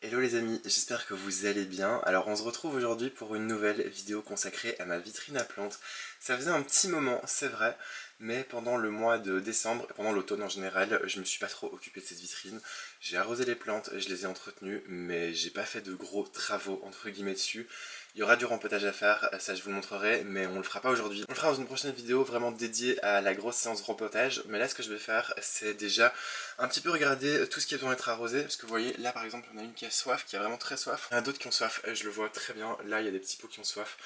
Hello les amis, j'espère que vous allez bien. Alors on se retrouve aujourd'hui pour une nouvelle vidéo consacrée à ma vitrine à plantes. Ça faisait un petit moment, c'est vrai, mais pendant le mois de décembre et pendant l'automne en général, je me suis pas trop occupé de cette vitrine. J'ai arrosé les plantes, je les ai entretenues, mais j'ai pas fait de gros travaux entre guillemets dessus. Il y aura du rempotage à faire, ça je vous le montrerai, mais on le fera pas aujourd'hui. On le fera dans une prochaine vidéo vraiment dédiée à la grosse séance de rempotage, mais là ce que je vais faire, c'est déjà un petit peu regarder tout ce qui doit être arrosé, parce que vous voyez, là par exemple, on a une qui a soif, qui a vraiment très soif. Il y en a d'autres qui ont soif, je le vois très bien, là il y a des petits pots qui ont soif.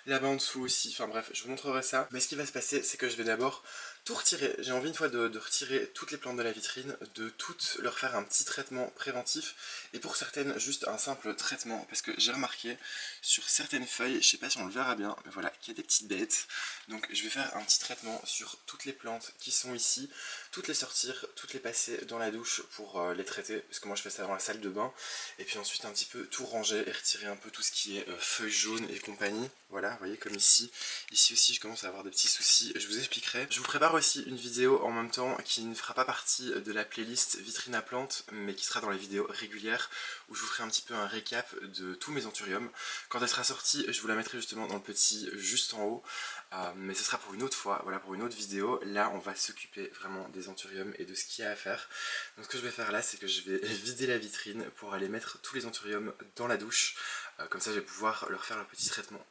Là-bas en dessous aussi, enfin bref, je vous montrerai ça. Mais ce qui va se passer, c'est que je vais d'abord tout retirer. J'ai envie une fois de retirer toutes les plantes de la vitrine, de toutes leur faire un petit traitement préventif. Et pour certaines, juste un simple traitement. Parce que j'ai remarqué sur certaines feuilles, je sais pas si on le verra bien, mais voilà, qu'il y a des petites bêtes. Donc je vais faire un petit traitement sur toutes les plantes qui sont ici, toutes les sortir, toutes les passer dans la douche pour les traiter. Parce que moi je fais ça dans la salle de bain. Et puis ensuite un petit peu tout ranger et retirer un peu tout ce qui est feuilles jaunes et compagnie. Voilà, vous voyez comme ici. Ici aussi je commence à avoir des petits soucis, je vous expliquerai. Je vous prépare aussi une vidéo en même temps qui ne fera pas partie de la playlist vitrine à plantes, mais qui sera dans les vidéos régulières où je vous ferai un petit peu un récap de tous mes anthuriums. Quand elle sera sortie, je vous la mettrai justement dans le petit juste en haut, mais ce sera pour une autre fois, voilà, pour une autre vidéo. Là on va s'occuper vraiment des anthuriums et de ce qu'il y a à faire. Donc ce que je vais faire là, c'est que je vais vider la vitrine pour aller mettre tous les anthuriums dans la douche, comme ça je vais pouvoir leur faire le petit traitement.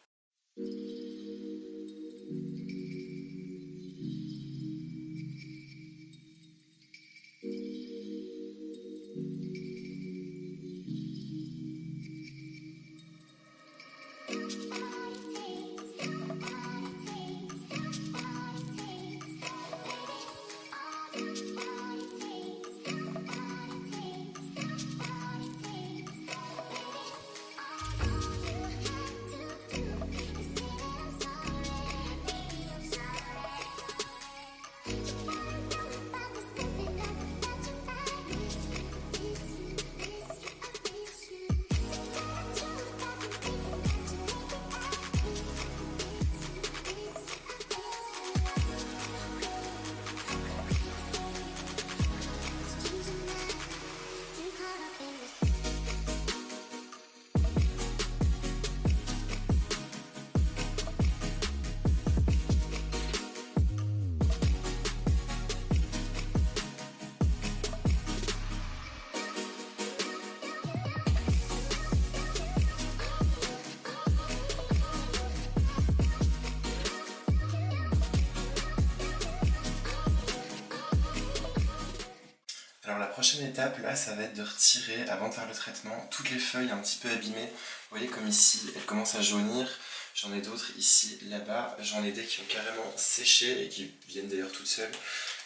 Alors la prochaine étape là, ça va être de retirer, avant de faire le traitement, toutes les feuilles un petit peu abîmées. Vous voyez comme ici, elles commencent à jaunir. J'en ai d'autres ici, là-bas. J'en ai des qui ont carrément séché et qui viennent d'ailleurs toutes seules.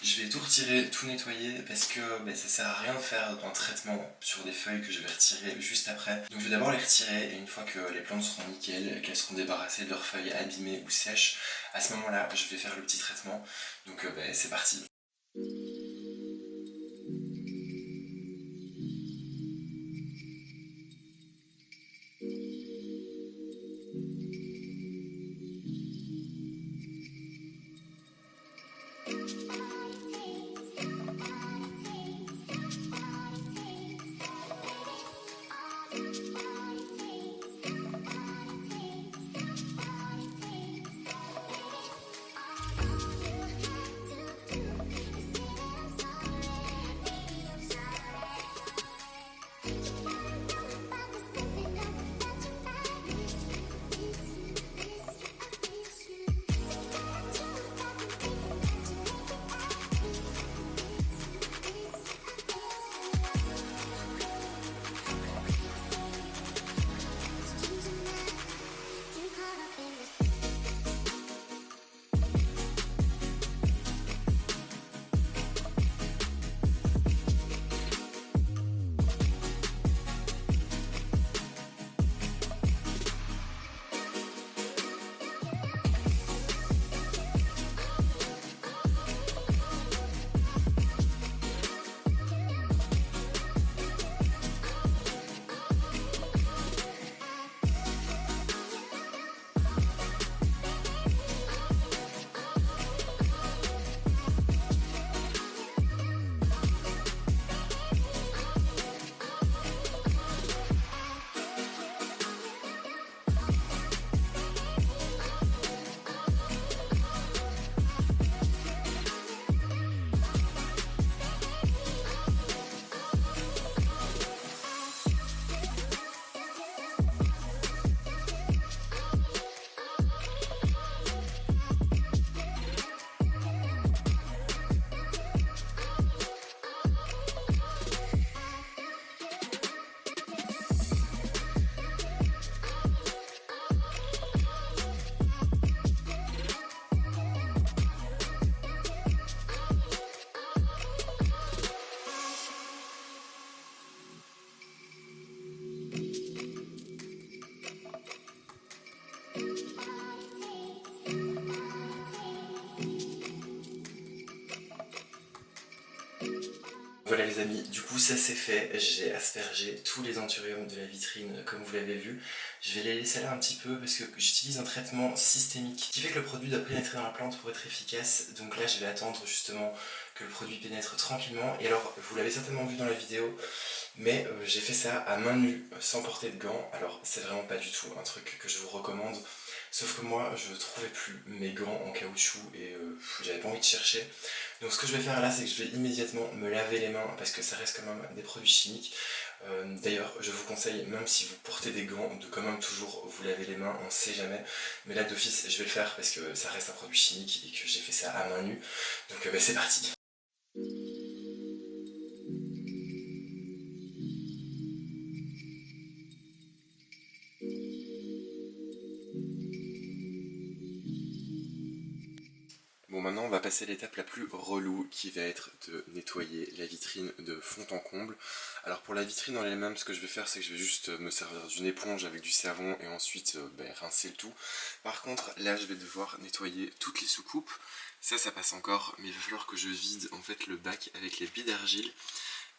Je vais tout retirer, tout nettoyer parce que ça sert à rien de faire un traitement sur des feuilles que je vais retirer juste après. Donc je vais d'abord les retirer et une fois que les plantes seront nickel, qu'elles seront débarrassées de leurs feuilles abîmées ou sèches, à ce moment-là, je vais faire le petit traitement. Donc c'est parti. voilà les amis, du coup ça c'est fait, j'ai aspergé tous les anthuriums de la vitrine comme vous l'avez vu. Je vais les laisser là un petit peu parce que j'utilise un traitement systémique qui fait que le produit doit pénétrer dans la plante pour être efficace. Donc là je vais attendre justement que le produit pénètre tranquillement. Et alors vous l'avez certainement vu dans la vidéo, mais j'ai fait ça à main nue, sans porter de gants. Alors c'est vraiment pas du tout un truc que je vous recommande. Sauf que moi je trouvais plus mes gants en caoutchouc et j'avais pas envie de chercher. Donc ce que je vais faire là, c'est que je vais immédiatement me laver les mains parce que ça reste quand même des produits chimiques. D'ailleurs je vous conseille, même si vous portez des gants, de quand même toujours vous laver les mains, on sait jamais. Mais là d'office je vais le faire parce que ça reste un produit chimique et que j'ai fait ça à main nue. Donc c'est parti. Bon, maintenant on va passer à l'étape la plus relou qui va être de nettoyer la vitrine de fond en comble. Alors pour la vitrine en elle-même, ce que je vais faire, c'est que je vais juste me servir d'une éponge avec du savon et ensuite rincer le tout. Par contre là je vais devoir nettoyer toutes les soucoupes. Ça passe encore, mais il va falloir que je vide en fait le bac avec les billes d'argile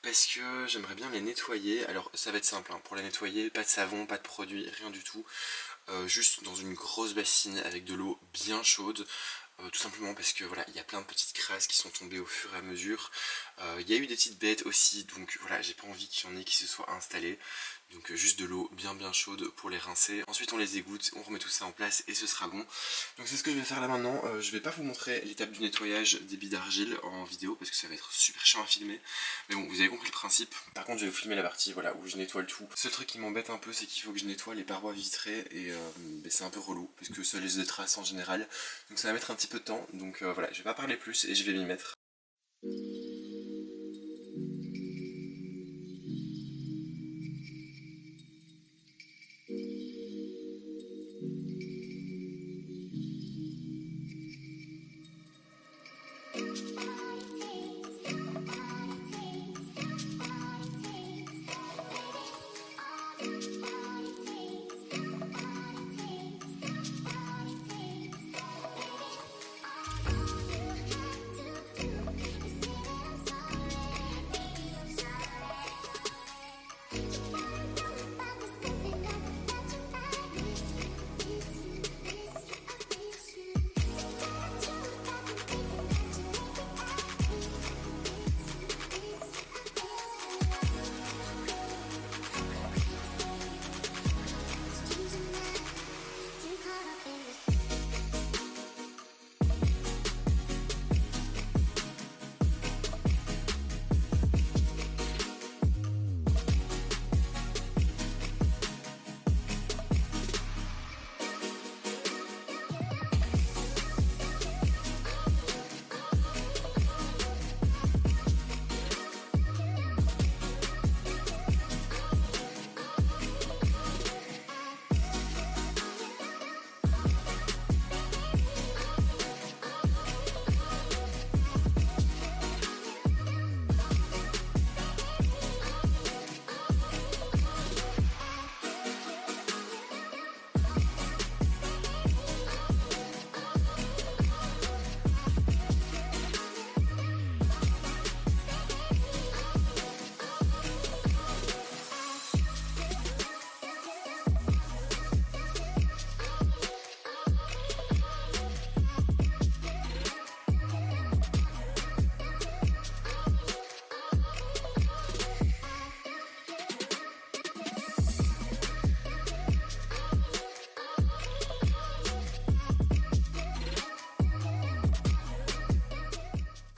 parce que j'aimerais bien les nettoyer. Alors ça va être simple, hein. Pour les nettoyer, pas de savon, pas de produit, rien du tout. Juste dans une grosse bassine avec de l'eau bien chaude. Tout simplement parce que voilà, il y a plein de petites crasses qui sont tombées au fur et à mesure. Il y a eu des petites bêtes aussi, donc voilà, j'ai pas envie qu'il y en ait qui se soient installées. Donc juste de l'eau bien chaude pour les rincer. Ensuite on les égoutte, on remet tout ça en place et ce sera bon. Donc c'est ce que je vais faire là maintenant. Je vais pas vous montrer l'étape du nettoyage des billes d'argile en vidéo parce que ça va être super chiant à filmer. Mais bon, vous avez compris le principe. Par contre je vais vous filmer la partie voilà, où je nettoie le tout. Le seul truc qui m'embête un peu, c'est qu'il faut que je nettoie les parois vitrées et c'est un peu relou parce que ça laisse des traces en général. Donc ça va mettre un petit peu de temps. Donc voilà, je vais pas parler plus et je vais m'y mettre.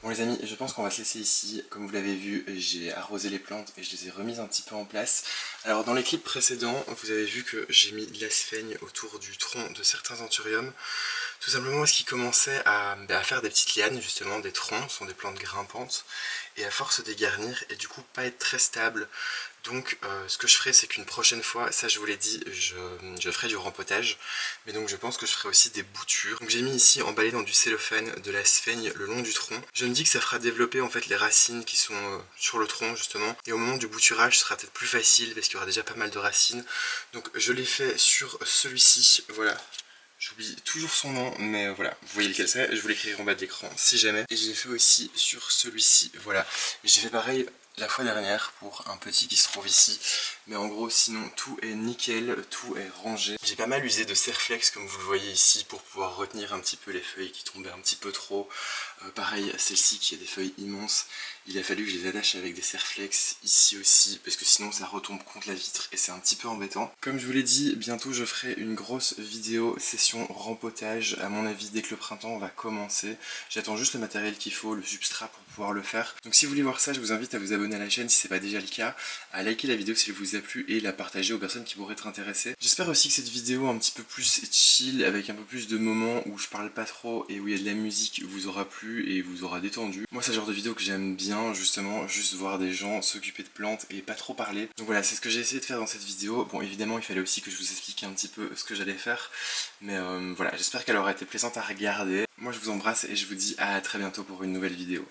Bon les amis, je pense qu'on va se laisser ici. Comme vous l'avez vu, j'ai arrosé les plantes et je les ai remises un petit peu en place. Alors dans les clips précédents, vous avez vu que j'ai mis de l'asphène autour du tronc de certains anthuriums. Tout simplement parce qu'ils commençaient à faire des petites lianes, justement, des troncs, ce sont des plantes grimpantes. Et à force de les garnir, et du coup pas être très stable. Donc ce que je ferai, c'est qu'une prochaine fois, ça je vous l'ai dit, je ferai du rempotage. Mais donc je pense que je ferai aussi des boutures. Donc j'ai mis ici emballé dans du cellophane de la sphaigne le long du tronc. Je me dis que ça fera développer en fait les racines qui sont sur le tronc justement. Et au moment du bouturage, ce sera peut-être plus facile parce qu'il y aura déjà pas mal de racines. Donc je l'ai fait sur celui-ci, voilà. J'oublie toujours son nom, mais voilà, vous voyez lequel c'est, je vous l'écrirai en bas de l'écran si jamais. Et j'ai fait aussi sur celui-ci, voilà. J'ai fait pareil la fois dernière pour un petit qui se trouve ici. Mais en gros sinon tout est nickel, tout est rangé. J'ai pas mal usé de Serflex comme vous le voyez ici pour pouvoir retenir un petit peu les feuilles qui tombaient un petit peu trop. Pareil celle-ci qui a des feuilles immenses, il a fallu que je les attache avec des Serflex ici aussi parce que sinon ça retombe contre la vitre et c'est un petit peu embêtant. Comme je vous l'ai dit, bientôt je ferai une grosse vidéo session rempotage. À mon avis dès que le printemps va commencer. J'attends juste le matériel qu'il faut, le substrat pour pouvoir le faire. Donc si vous voulez voir ça, je vous invite à vous abonner à la chaîne si c'est pas déjà le cas, à liker la vidéo si elle vous a plu et la partager aux personnes qui pourraient être intéressées. J'espère aussi que cette vidéo un petit peu plus chill, avec un peu plus de moments où je parle pas trop et où il y a de la musique, vous aura plu et vous aura détendu. Moi c'est le genre de vidéo que j'aime bien, justement, juste voir des gens s'occuper de plantes et pas trop parler. Donc voilà, c'est ce que j'ai essayé de faire dans cette vidéo. Bon évidemment il fallait aussi que je vous explique un petit peu ce que j'allais faire, mais voilà, j'espère qu'elle aura été plaisante à regarder. Moi je vous embrasse et je vous dis à très bientôt pour une nouvelle vidéo.